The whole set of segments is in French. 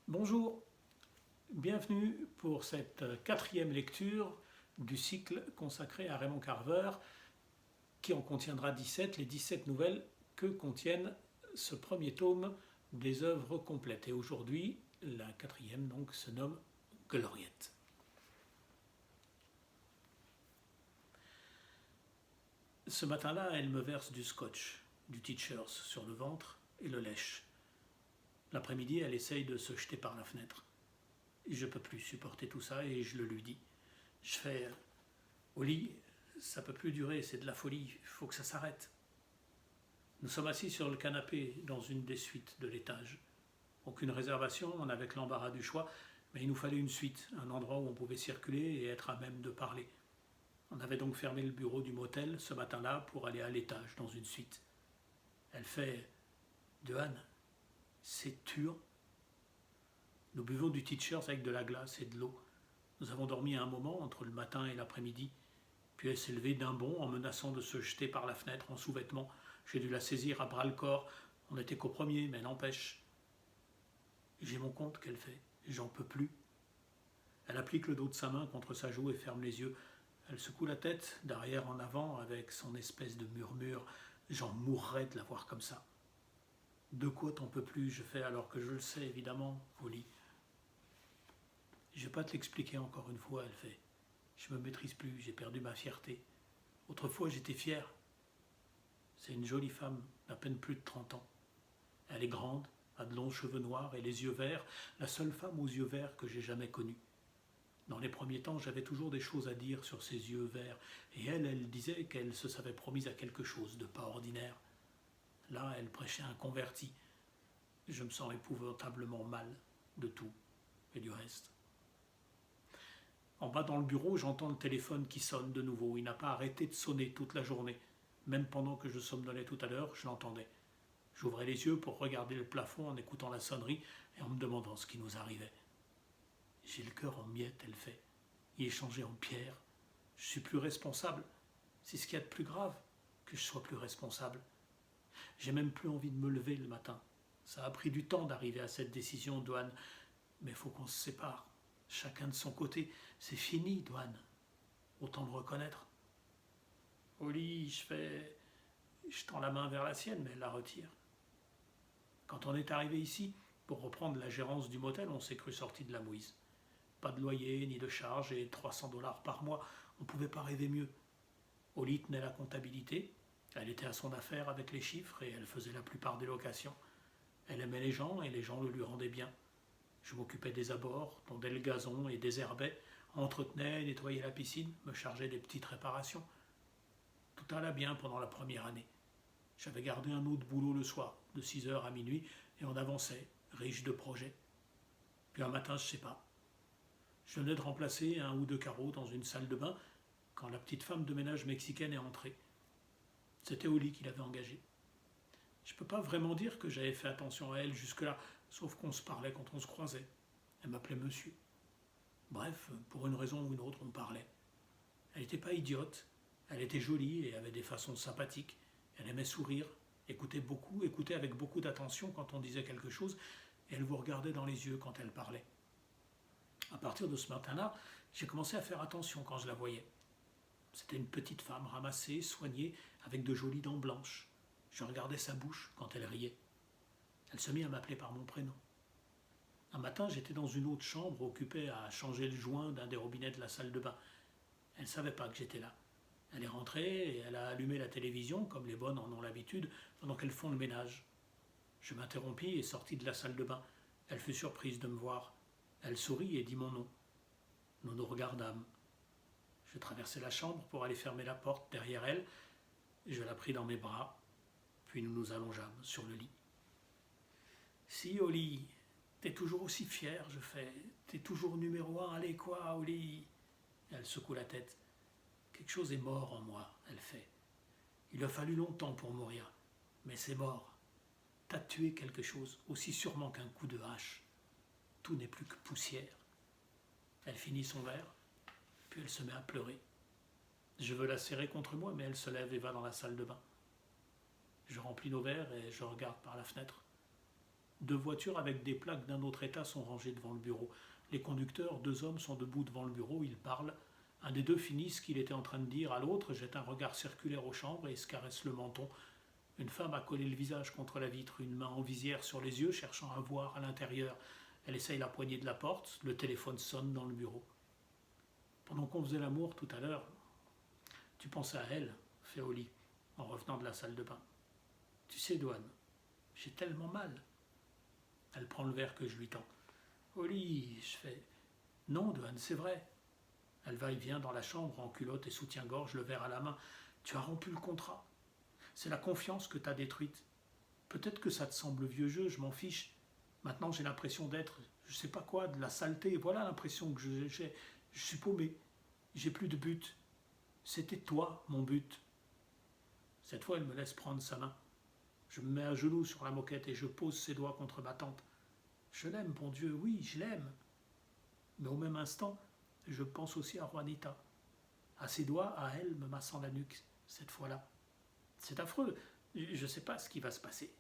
Bonjour, bienvenue pour cette quatrième lecture du cycle consacré à Raymond Carver, qui en contiendra 17, les 17 nouvelles que contiennent ce premier tome des œuvres complètes. Et aujourd'hui, la quatrième donc se nomme Gloriette. Ce matin-là, elle me verse du scotch, du Teachers sur le ventre et le lèche. L'après-midi, elle essaye de se jeter par la fenêtre. Je ne peux plus supporter tout ça et je le lui dis. Je fais au lit, ça peut plus durer, c'est de la folie, il faut que ça s'arrête. Nous sommes assis sur le canapé dans une des suites de l'étage. Aucune réservation, on avait l'embarras du choix, mais il nous fallait une suite, un endroit où on pouvait circuler et être à même de parler. On avait donc fermé le bureau du motel ce matin-là pour aller à l'étage dans une suite. Elle fait Dehan, c'est dur. Nous buvons du Teachers avec de la glace et de l'eau. Nous avons dormi un moment entre le matin et l'après-midi. Puis elle s'est levée d'un bond en menaçant de se jeter par la fenêtre en sous-vêtements. J'ai dû la saisir à bras-le-corps. On n'était qu'au premier, mais n'empêche. J'ai mon compte qu'elle fait. J'en peux plus. Elle applique le dos de sa main contre sa joue et ferme les yeux. Elle secoue la tête d'arrière en avant avec son espèce de murmure. J'en mourrais de la voir comme ça. De quoi t'en peux plus, je fais alors que je le sais évidemment, au lit. Je vais pas te l'expliquer encore une fois, elle fait. Je me maîtrise plus, j'ai perdu ma fierté. Autrefois j'étais fier. C'est une jolie femme, d'à peine plus de 30 ans. Elle est grande, a de longs cheveux noirs et les yeux verts, la seule femme aux yeux verts que j'ai jamais connue. Dans les premiers temps, j'avais toujours des choses à dire sur ses yeux verts, et elle disait qu'elle se savait promise à quelque chose de pas ordinaire. Là, elle prêchait un converti. Je me sens épouvantablement mal de tout et du reste. En bas dans le bureau, j'entends le téléphone qui sonne de nouveau. Il n'a pas arrêté de sonner toute la journée. Même pendant que je somnolais tout à l'heure, je l'entendais. J'ouvrais les yeux pour regarder le plafond en écoutant la sonnerie et en me demandant ce qui nous arrivait. J'ai le cœur en miettes, elle fait. Il est changé en pierre. Je suis plus responsable. C'est ce qu'il y a de plus grave, que je sois plus responsable. J'ai même plus envie de me lever le matin. Ça a pris du temps d'arriver à cette décision, Douane. Mais il faut qu'on se sépare. Chacun de son côté. C'est fini, Douane. Autant le reconnaître. Au lit, je tends la main vers la sienne, mais elle la retire. Quand on est arrivé ici, pour reprendre la gérance du motel, on s'est cru sorti de la mouise. Pas de loyer, ni de charge, et 300 $ par mois. On ne pouvait pas rêver mieux. Oli tenait la comptabilité. Elle était à son affaire avec les chiffres et elle faisait la plupart des locations. Elle aimait les gens et les gens le lui rendaient bien. Je m'occupais des abords, tondais le gazon et désherbais, entretenais, nettoyais la piscine, me chargeais des petites réparations. Tout allait bien pendant la première année. J'avais gardé un autre boulot le soir, de 6 h à minuit, et on avançait, riche de projets. Puis un matin, je sais pas. Je venais de remplacer un ou deux carreaux dans une salle de bain quand la petite femme de ménage mexicaine est entrée. C'était Oli qui l'avait engagée. Je ne peux pas vraiment dire que j'avais fait attention à elle jusque-là, sauf qu'on se parlait quand on se croisait. Elle m'appelait monsieur. Bref, pour une raison ou une autre, on parlait. Elle n'était pas idiote, elle était jolie et avait des façons sympathiques. Elle aimait sourire, écoutait avec beaucoup d'attention quand on disait quelque chose, et elle vous regardait dans les yeux quand elle parlait. À partir de ce matin-là, j'ai commencé à faire attention quand je la voyais. C'était une petite femme ramassée, soignée, avec de jolies dents blanches. Je regardais sa bouche quand elle riait. Elle se mit à m'appeler par mon prénom. Un matin, j'étais dans une autre chambre, occupée à changer le joint d'un des robinets de la salle de bain. Elle ne savait pas que j'étais là. Elle est rentrée et elle a allumé la télévision, comme les bonnes en ont l'habitude, pendant qu'elles font le ménage. Je m'interrompis et sortis de la salle de bain. Elle fut surprise de me voir. Elle sourit et dit mon nom. Nous nous regardâmes. Je traversai la chambre pour aller fermer la porte derrière elle. Je la pris dans mes bras, puis nous nous allongeâmes sur le lit. Si, Oli, t'es toujours aussi fière, je fais. T'es toujours numéro 1, allez quoi, Oli. Elle secoue la tête. Quelque chose est mort en moi, elle fait. Il a fallu longtemps pour mourir, mais c'est mort. T'as tué quelque chose, aussi sûrement qu'un coup de hache. Tout n'est plus que poussière. Elle finit son verre, puis elle se met à pleurer. Je veux la serrer contre moi, mais elle se lève et va dans la salle de bain. Je remplis nos verres et je regarde par la fenêtre. 2 voitures avec des plaques d'un autre état sont rangées devant le bureau. Les conducteurs, 2 hommes, sont debout devant le bureau, ils parlent. Un des deux finit ce qu'il était en train de dire à l'autre, jette un regard circulaire aux chambres et se caresse le menton. Une femme a collé le visage contre la vitre, une main en visière sur les yeux, cherchant à voir à l'intérieur. Elle essaye la poignée de la porte, le téléphone sonne dans le bureau. Pendant qu'on faisait l'amour tout à l'heure, tu pensais à elle, fait Oli, en revenant de la salle de bain. Tu sais, Douane, j'ai tellement mal. Elle prend le verre que je lui tends. Oli, je fais. Non, Douane, c'est vrai. Elle va et vient dans la chambre en culotte et soutien-gorge, le verre à la main. Tu as rompu le contrat. C'est la confiance que t'as détruite. Peut-être que ça te semble vieux jeu, je m'en fiche. Maintenant, j'ai l'impression d'être, je sais pas quoi, de la saleté. Voilà l'impression que j'ai. Je suis paumé. J'ai plus de but. C'était toi, mon but. Cette fois, elle me laisse prendre sa main. Je me mets à genoux sur la moquette et je pose ses doigts contre ma tempe. Je l'aime, bon Dieu, oui, je l'aime. Mais au même instant, je pense aussi à Juanita. À ses doigts, à elle, me massant la nuque, cette fois-là. C'est affreux. Je ne sais pas ce qui va se passer.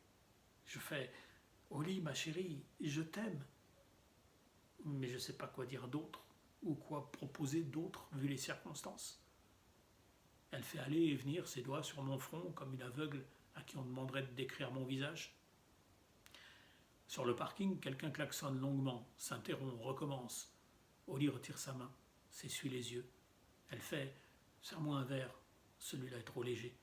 Je fais « Oli, ma chérie, je t'aime ». Mais je ne sais pas quoi dire d'autre, ou quoi proposer d'autre, vu les circonstances. Elle fait aller et venir ses doigts sur mon front, comme une aveugle à qui on demanderait de décrire mon visage. Sur le parking, quelqu'un klaxonne longuement, s'interrompt, recommence. Oli retire sa main, s'essuie les yeux. Elle fait « Serre-moi un verre, celui-là est trop léger ».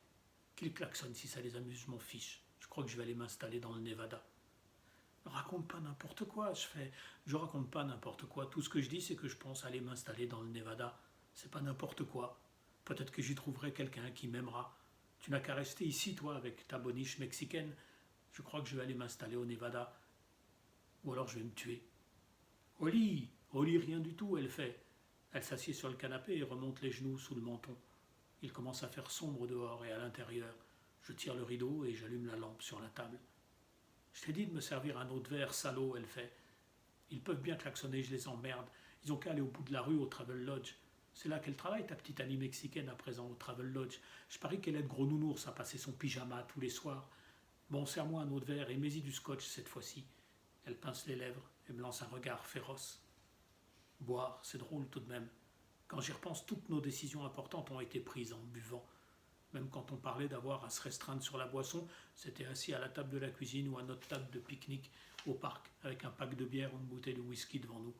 Qu'il klaxonne si ça les amuse, je m'en fiche. Je crois que je vais aller m'installer dans le Nevada. Ne raconte pas n'importe quoi, je raconte pas n'importe quoi. Tout ce que je dis, c'est que je pense aller m'installer dans le Nevada. C'est pas n'importe quoi. Peut-être que j'y trouverai quelqu'un qui m'aimera. Tu n'as qu'à rester ici, toi, avec ta boniche mexicaine. Je crois que je vais aller m'installer au Nevada. Ou alors je vais me tuer. Oli, rien du tout, elle fait. Elle s'assied sur le canapé et remonte les genoux sous le menton. Il commence à faire sombre dehors et à l'intérieur. Je tire le rideau et j'allume la lampe sur la table. Je t'ai dit de me servir un autre verre, salaud, elle fait. Ils peuvent bien klaxonner, je les emmerde. Ils ont qu'à aller au bout de la rue, au Travel Lodge. C'est là qu'elle travaille, ta petite amie mexicaine, à présent, au Travel Lodge. Je parie qu'elle aide Gros Nounours à passer son pyjama tous les soirs. Bon, serre-moi un autre verre et mets-y du scotch cette fois-ci. Elle pince les lèvres et me lance un regard féroce. Boire, c'est drôle tout de même. Quand j'y repense, toutes nos décisions importantes ont été prises en buvant. Même quand on parlait d'avoir à se restreindre sur la boisson, c'était assis à la table de la cuisine ou à notre table de pique-nique au parc, avec un pack de bière ou une bouteille de whisky devant nous.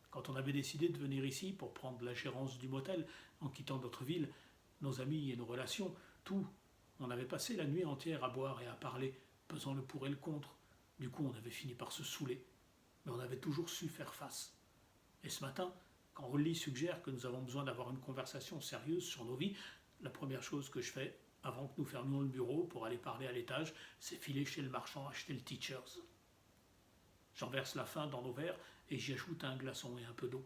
Quand on avait décidé de venir ici pour prendre la gérance du motel en quittant notre ville, nos amis et nos relations, tout, on avait passé la nuit entière à boire et à parler, pesant le pour et le contre. Du coup, on avait fini par se saouler. Mais on avait toujours su faire face. Et ce matin, quand Holly suggère que nous avons besoin d'avoir une conversation sérieuse sur nos vies, la première chose que je fais, avant que nous fermions le bureau pour aller parler à l'étage, c'est filer chez le marchand acheter le Teachers. J'en verse la fin dans nos verres et j'y ajoute un glaçon et un peu d'eau.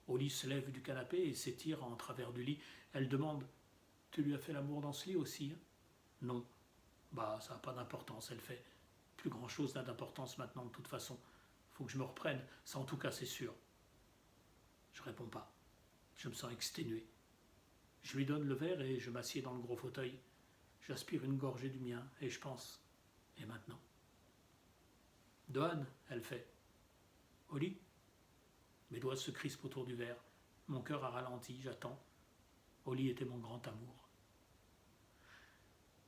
Holly se lève du canapé et s'étire en travers du lit. Elle demande « Tu lui as fait l'amour dans ce lit aussi hein ?» Non. Bah, ça n'a pas d'importance, elle fait. Plus grand-chose n'a d'importance maintenant de toute façon. Faut que je me reprenne, ça en tout cas c'est sûr. Je réponds pas. Je me sens exténué. Je lui donne le verre et je m'assieds dans le gros fauteuil. J'aspire une gorgée du mien et je pense « Et maintenant ?» Doane, elle fait. Oli ? Mes doigts se crispent autour du verre. Mon cœur a ralenti, j'attends. Oli était mon grand amour.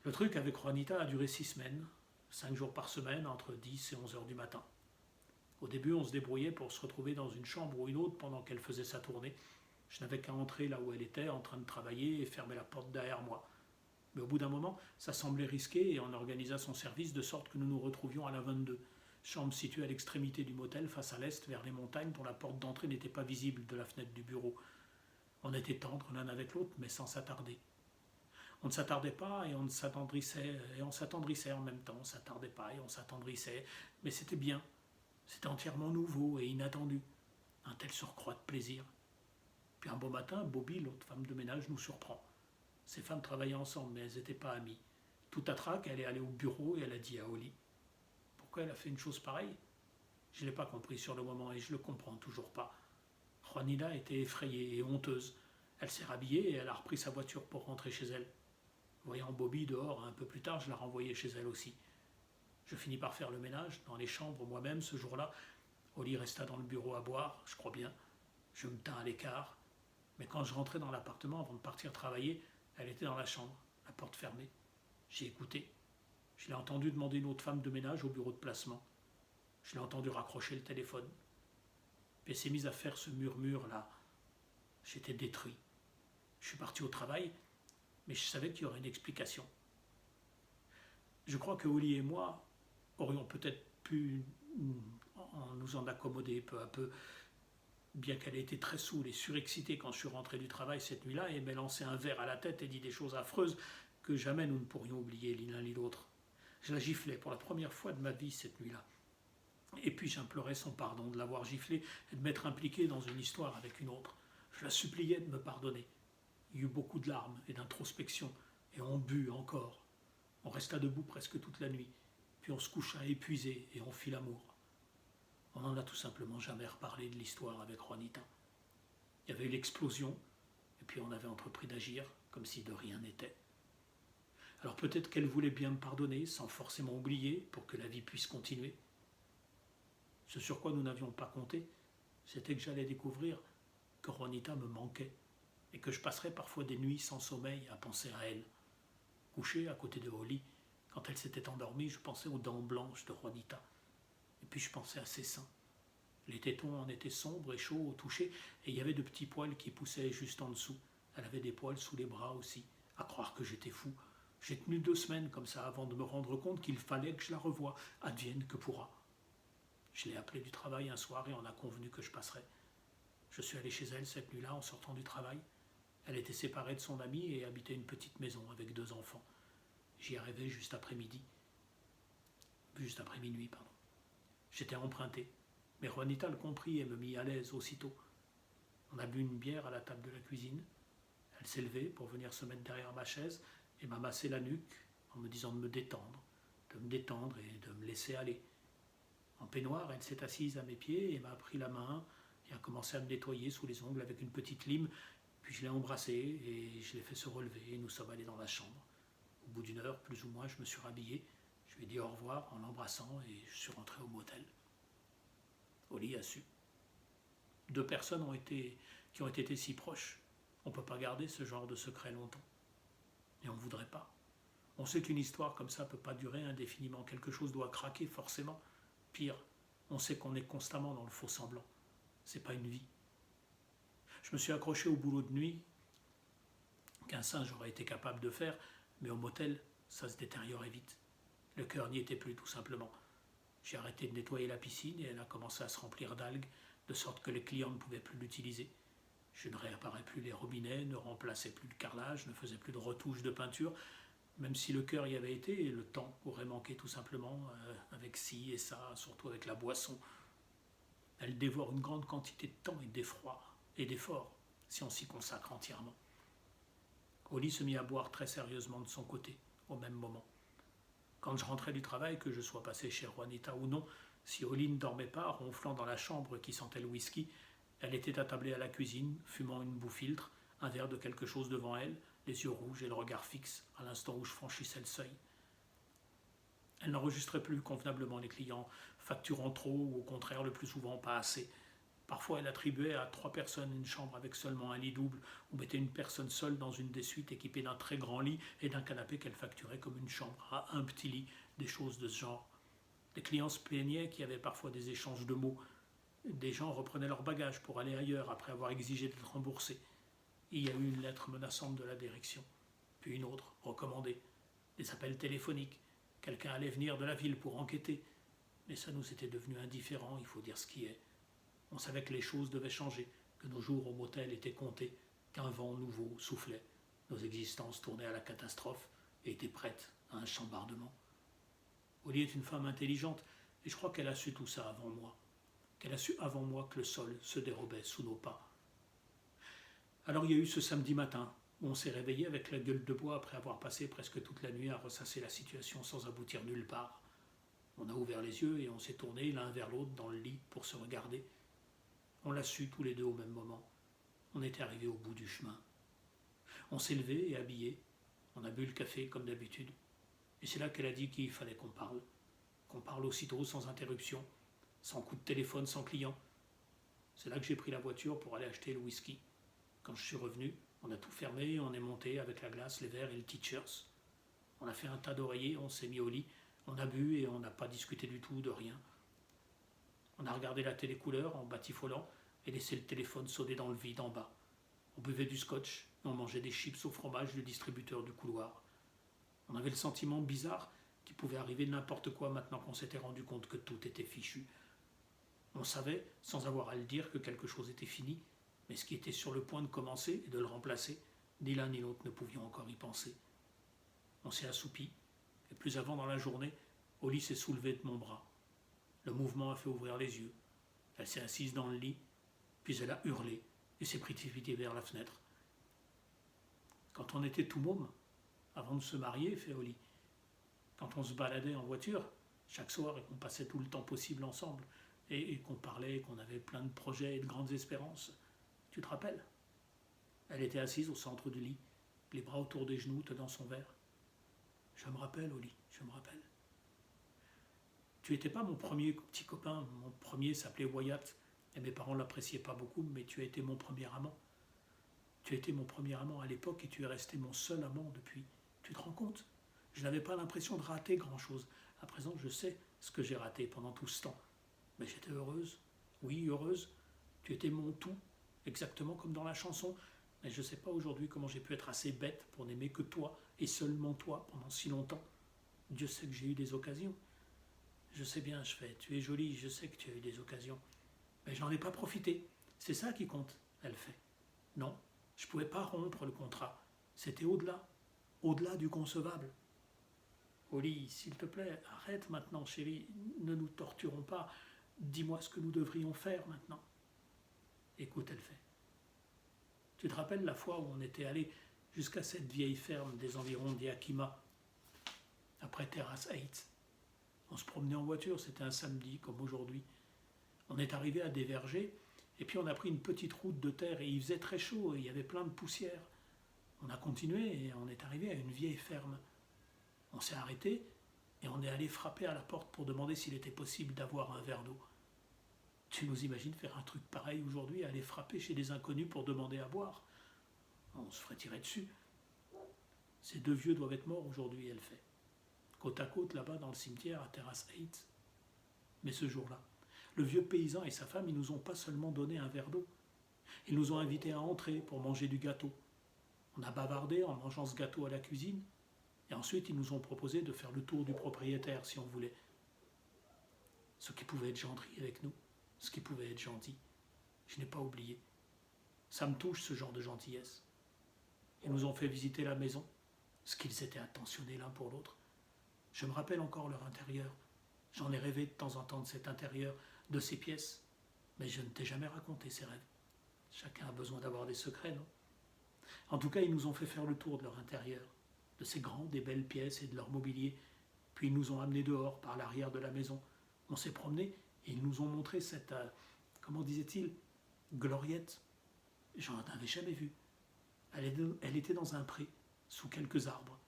Le truc avec Juanita a duré 6 semaines, 5 jours par semaine, entre 10 et 11 heures du matin. Au début, on se débrouillait pour se retrouver dans une chambre ou une autre pendant qu'elle faisait sa tournée. Je n'avais qu'à entrer là où elle était, en train de travailler, et fermer la porte derrière moi. Mais au bout d'un moment, ça semblait risqué et on organisa son service de sorte que nous nous retrouvions à la 22, chambre située à l'extrémité du motel, face à l'est, vers les montagnes, dont la porte d'entrée n'était pas visible de la fenêtre du bureau. On était tendres l'un avec l'autre, mais sans s'attarder. On ne s'attardait pas et on s'attendrissait en même temps. On ne s'attardait pas et on s'attendrissait, mais c'était bien. C'était entièrement nouveau et inattendu. Un tel surcroît de plaisir. Puis un beau matin, Bobby, l'autre femme de ménage, nous surprend. Ces femmes travaillaient ensemble, mais elles n'étaient pas amies. Tout à trac, elle est allée au bureau et elle a dit à Oli. Pourquoi elle a fait une chose pareille ? Je ne l'ai pas compris sur le moment et je ne le comprends toujours pas. Juanita était effrayée et honteuse. Elle s'est rhabillée et elle a repris sa voiture pour rentrer chez elle. Voyant Bobby dehors un peu plus tard, je la renvoyai chez elle aussi. Je finis par faire le ménage dans les chambres moi-même ce jour-là. Oli resta dans le bureau à boire, je crois bien. Je me tins à l'écart. Mais quand je rentrais dans l'appartement avant de partir travailler, elle était dans la chambre, la porte fermée. J'ai écouté. Je l'ai entendu demander une autre femme de ménage au bureau de placement. Je l'ai entendu raccrocher le téléphone. Puis elle s'est mise à faire ce murmure-là. J'étais détruit. Je suis parti au travail, mais je savais qu'il y aurait une explication. Je crois que Oli et moi aurions peut-être pu nous en accommoder peu à peu, bien qu'elle ait été très saoule et surexcitée quand je suis rentré du travail cette nuit-là et m'ait lancé un verre à la tête et dit des choses affreuses que jamais nous ne pourrions oublier l'un ni l'autre. Je la giflais pour la première fois de ma vie cette nuit-là. Et puis j'implorais son pardon de l'avoir giflée et de m'être impliqué dans une histoire avec une autre. Je la suppliais de me pardonner. Il y eut beaucoup de larmes et d'introspection, et on but encore. On resta debout presque toute la nuit, puis on se coucha épuisé et on fit l'amour. On n'en a tout simplement jamais reparlé de l'histoire avec Juanita. Il y avait eu l'explosion, et puis on avait entrepris d'agir comme si de rien n'était. Alors peut-être qu'elle voulait bien me pardonner, sans forcément oublier, pour que la vie puisse continuer. Ce sur quoi nous n'avions pas compté, c'était que j'allais découvrir que Juanita me manquait, et que je passerais parfois des nuits sans sommeil à penser à elle. Couché à côté de Oli, quand elle s'était endormie, je pensais aux dents blanches de Juanita. Et puis je pensais à ses seins. Les tétons en étaient sombres et chauds au toucher, et il y avait de petits poils qui poussaient juste en dessous. Elle avait des poils sous les bras aussi, à croire que j'étais fou. J'ai tenu 2 semaines comme ça avant de me rendre compte qu'il fallait que je la revoie, advienne que pourra. Je l'ai appelée du travail un soir et on a convenu que je passerais. Je suis allé chez elle cette nuit-là en sortant du travail. Elle était séparée de son ami et habitait une petite maison avec 2 enfants. J'y arrivais juste après minuit. J'étais emprunté, mais Juanita le comprit et me mit à l'aise aussitôt. On a bu une bière à la table de la cuisine. Elle s'est levée pour venir se mettre derrière ma chaise et m'a massé la nuque en me disant de me détendre et de me laisser aller. En peignoir, elle s'est assise à mes pieds et m'a pris la main et a commencé à me nettoyer sous les ongles avec une petite lime. Puis je l'ai embrassée et je l'ai fait se relever et nous sommes allés dans la chambre. Au bout d'1 heure, plus ou moins, je me suis rhabillé. Je lui ai dit au revoir en l'embrassant et je suis rentré au motel. Oli a su. 2 personnes qui ont été si proches. On ne peut pas garder ce genre de secret longtemps. Et on ne voudrait pas. On sait qu'une histoire comme ça ne peut pas durer indéfiniment. Quelque chose doit craquer forcément. Pire, on sait qu'on est constamment dans le faux semblant. C'est pas une vie. Je me suis accroché au boulot de nuit, qu'un singe aurait été capable de faire, mais au motel, ça se détériorait vite. Le cœur n'y était plus, tout simplement. J'ai arrêté de nettoyer la piscine et elle a commencé à se remplir d'algues, de sorte que les clients ne pouvaient plus l'utiliser. Je ne réparais plus les robinets, ne remplaçais plus le carrelage, ne faisais plus de retouches de peinture. Même si le cœur y avait été, le temps aurait manqué tout simplement, avec ci et ça, surtout avec la boisson. Elle dévore une grande quantité de temps et d'effroi et d'effort si on s'y consacre entièrement. Oli se mit à boire très sérieusement de son côté, au même moment. Quand je rentrais du travail, que je sois passé chez Juanita ou non, si Oli ne dormait pas, ronflant dans la chambre qui sentait le whisky, elle était attablée à la cuisine, fumant une boue-filtre, un verre de quelque chose devant elle, les yeux rouges et le regard fixe à l'instant où je franchissais le seuil. Elle n'enregistrait plus convenablement les clients, facturant trop ou au contraire le plus souvent pas assez. Parfois elle attribuait à 3 personnes une chambre avec seulement un lit double, ou mettait une personne seule dans une des suites équipée d'un très grand lit et d'un canapé qu'elle facturait comme une chambre à un petit lit, des choses de ce genre. Les clients se plaignaient qu'il y avait parfois des échanges de mots. Des gens reprenaient leurs bagages pour aller ailleurs après avoir exigé d'être remboursés. Il y a eu une lettre menaçante de la direction, puis une autre, recommandée. Des appels téléphoniques. Quelqu'un allait venir de la ville pour enquêter. Mais ça nous était devenu indifférent, il faut dire ce qui est. On savait que les choses devaient changer, que nos jours au motel étaient comptés, qu'un vent nouveau soufflait. Nos existences tournaient à la catastrophe et étaient prêtes à un chambardement. Oli est une femme intelligente, et je crois qu'elle a su tout ça avant moi. Qu'elle a su avant moi que le sol se dérobait sous nos pas. Alors il y a eu ce samedi matin, où on s'est réveillé avec la gueule de bois après avoir passé presque toute la nuit à ressasser la situation sans aboutir nulle part. On a ouvert les yeux et on s'est tournés l'un vers l'autre dans le lit pour se regarder. On l'a su tous les 2 au même moment. On était arrivés au bout du chemin. On s'est levés et habillés. On a bu le café comme d'habitude. Et c'est là qu'elle a dit qu'il fallait qu'on parle. qu'on parle aussitôt, sans interruption, sans coup de téléphone, sans client. C'est là que j'ai pris la voiture pour aller acheter le whisky. Quand je suis revenu, on a tout fermé, on est monté avec la glace, les verres et le teachers. On a fait un tas d'oreillers, on s'est mis au lit, on a bu et on n'a pas discuté du tout de rien. On a regardé la télé couleur en batifolant et laissé le téléphone sonner dans le vide en bas. On buvait du scotch et on mangeait des chips au fromage du distributeur du couloir. On avait le sentiment bizarre qu'il pouvait arriver n'importe quoi maintenant qu'on s'était rendu compte que tout était fichu. On savait, sans avoir à le dire, que quelque chose était fini, mais ce qui était sur le point de commencer et de le remplacer, ni l'un ni l'autre ne pouvions encore y penser. On s'est assoupi, et plus avant dans la journée, Holly s'est soulevée de mon bras. Le mouvement a fait ouvrir les yeux. Elle s'est assise dans le lit, puis elle a hurlé et s'est précipitée vers la fenêtre. Quand on était tout môme, avant de se marier, fait Holly, quand on se baladait en voiture, chaque soir et qu'on passait tout le temps possible ensemble, et qu'on parlait, qu'on avait plein de projets et de grandes espérances, tu te rappelles? Elle était assise au centre du lit, les bras autour des genoux, tenant son verre. Je me rappelle, Holly, je me rappelle. Tu n'étais pas mon premier petit copain, mon premier s'appelait Wyatt, et mes parents ne l'appréciaient pas beaucoup, mais tu as été mon premier amant. Tu étais mon premier amant à l'époque et tu es resté mon seul amant depuis. Tu te rends compte? Je n'avais pas l'impression de rater grand-chose. À présent, je sais ce que j'ai raté pendant tout ce temps. Mais j'étais heureuse. Oui, heureuse. Tu étais mon tout, exactement comme dans la chanson. Mais je ne sais pas aujourd'hui comment j'ai pu être assez bête pour n'aimer que toi, et seulement toi, pendant si longtemps. Dieu sait que j'ai eu des occasions. Je sais bien, je fais, tu es jolie, je sais que tu as eu des occasions. Mais j'en ai pas profité. C'est ça qui compte, elle fait. Non, je ne pouvais pas rompre le contrat. C'était au-delà du concevable. Holly, s'il te plaît, arrête maintenant, chérie, ne nous torturons pas. Dis-moi ce que nous devrions faire maintenant. Écoute, elle fait. Tu te rappelles la fois où on était allé jusqu'à cette vieille ferme des environs d'Yakima, après Terrace 8. On se promenait en voiture, c'était un samedi comme aujourd'hui. On est arrivé à des vergers, et puis on a pris une petite route de terre, et il faisait très chaud, et il y avait plein de poussière. On a continué, et on est arrivé à une vieille ferme. On s'est arrêté, et on est allé frapper à la porte pour demander s'il était possible d'avoir un verre d'eau. Tu nous imagines faire un truc pareil aujourd'hui, aller frapper chez des inconnus pour demander à boire? On se ferait tirer dessus. Ces deux vieux doivent être morts aujourd'hui, elle fait. Côte à côte, là-bas, dans le cimetière, à Terrace 8. Mais ce jour-là, le vieux paysan et sa femme, ils nous ont pas seulement donné un verre d'eau. Ils nous ont invités à entrer pour manger du gâteau. On a bavardé en mangeant ce gâteau à la cuisine, et ensuite ils nous ont proposé de faire le tour du propriétaire si on voulait. Ce qui pouvait être gentil avec nous, ce qui pouvait être gentil. Je n'ai pas oublié. Ça me touche ce genre de gentillesse. Ils nous ont fait visiter la maison, ce qu'ils étaient attentionnés l'un pour l'autre. Je me rappelle encore leur intérieur. J'en ai rêvé de temps en temps de cet intérieur, de ces pièces, mais je ne t'ai jamais raconté ces rêves. Chacun a besoin d'avoir des secrets, non? En tout cas, ils nous ont fait faire le tour de leur intérieur, de ces grandes et belles pièces et de leur mobilier, puis ils nous ont amenés dehors par l'arrière de la maison. On s'est promenés et ils nous ont montré cette, comment disait-il, gloriette. J'en avais jamais vu. Elle était dans un pré, sous quelques arbres.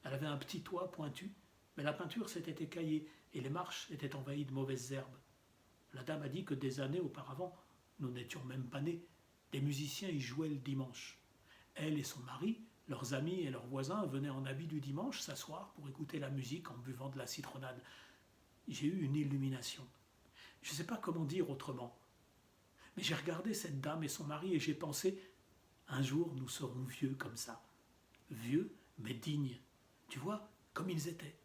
Elle avait un petit toit pointu, mais la peinture s'était écaillée et les marches étaient envahies de mauvaises herbes. La dame a dit que des années auparavant, nous n'étions même pas nés, des musiciens y jouaient le dimanche. Elle et son mari, leurs amis et leurs voisins venaient en habit du dimanche s'asseoir pour écouter la musique en buvant de la citronnade. J'ai eu une illumination. Je ne sais pas comment dire autrement. Mais j'ai regardé cette dame et son mari et j'ai pensé, un jour nous serons vieux comme ça. Vieux, mais dignes. Tu vois, comme ils étaient.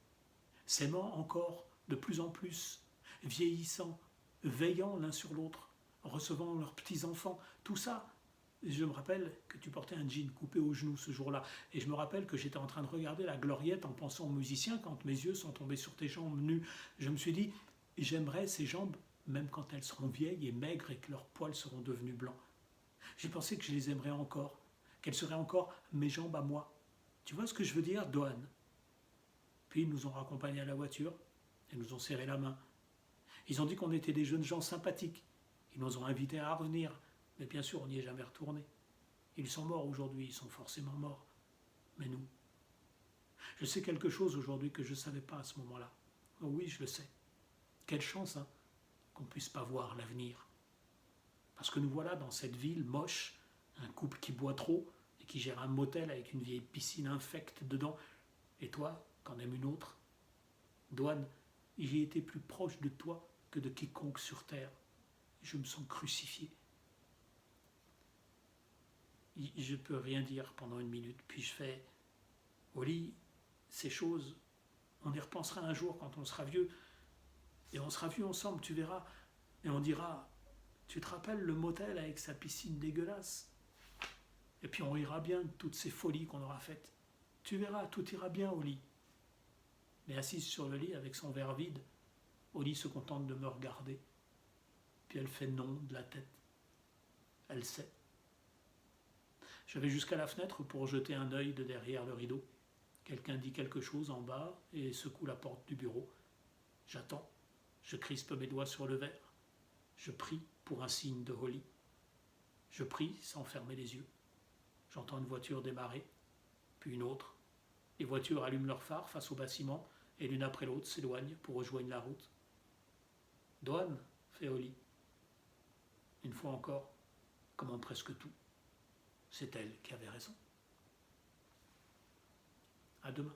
S'aimant encore de plus en plus, vieillissant, veillant l'un sur l'autre, recevant leurs petits-enfants, tout ça. Je me rappelle que tu portais un jean coupé au genou ce jour-là, et je me rappelle que j'étais en train de regarder la gloriette en pensant aux musiciens quand mes yeux sont tombés sur tes jambes nues. Je me suis dit, j'aimerais ces jambes, même quand elles seront vieilles et maigres et que leurs poils seront devenus blancs. J'ai pensé que je les aimerais encore, qu'elles seraient encore mes jambes à moi. Tu vois ce que je veux dire, Dohan? Puis ils nous ont raccompagnés à la voiture et nous ont serré la main. Ils ont dit qu'on était des jeunes gens sympathiques. Ils nous ont invités à revenir, mais bien sûr on n'y est jamais retourné. Ils sont morts aujourd'hui, ils sont forcément morts. Mais nous, je sais quelque chose aujourd'hui que je ne savais pas à ce moment-là. Oh oui, je le sais. Quelle chance, hein, qu'on ne puisse pas voir l'avenir. Parce que nous voilà dans cette ville moche, un couple qui boit trop et qui gère un motel avec une vieille piscine infecte dedans. Et toi, qu'en aimes une autre? Douane, j'ai été plus proche de toi que de quiconque sur terre. Je me sens crucifié. Je peux rien dire pendant une minute, puis je fais Oli, ces choses, on y repensera un jour quand on sera vieux, et on sera vieux ensemble, tu verras, et on dira tu te rappelles le motel avec sa piscine dégueulasse? Et puis on rira bien de toutes ces folies qu'on aura faites. Tu verras, tout ira bien, Oli. Mais assise sur le lit avec son verre vide, Oli se contente de me regarder. Puis elle fait non de la tête. Elle sait. Je vais jusqu'à la fenêtre pour jeter un œil de derrière le rideau. Quelqu'un dit quelque chose en bas et secoue la porte du bureau. J'attends. Je crispe mes doigts sur le verre. Je prie pour un signe de Oli. Je prie sans fermer les yeux. J'entends une voiture démarrer, puis une autre. Les voitures allument leurs phares face au bâtiment et l'une après l'autre s'éloignent pour rejoindre la route. Douane, fait Oli. Une fois encore, comme en presque tout, c'est elle qui avait raison. À demain.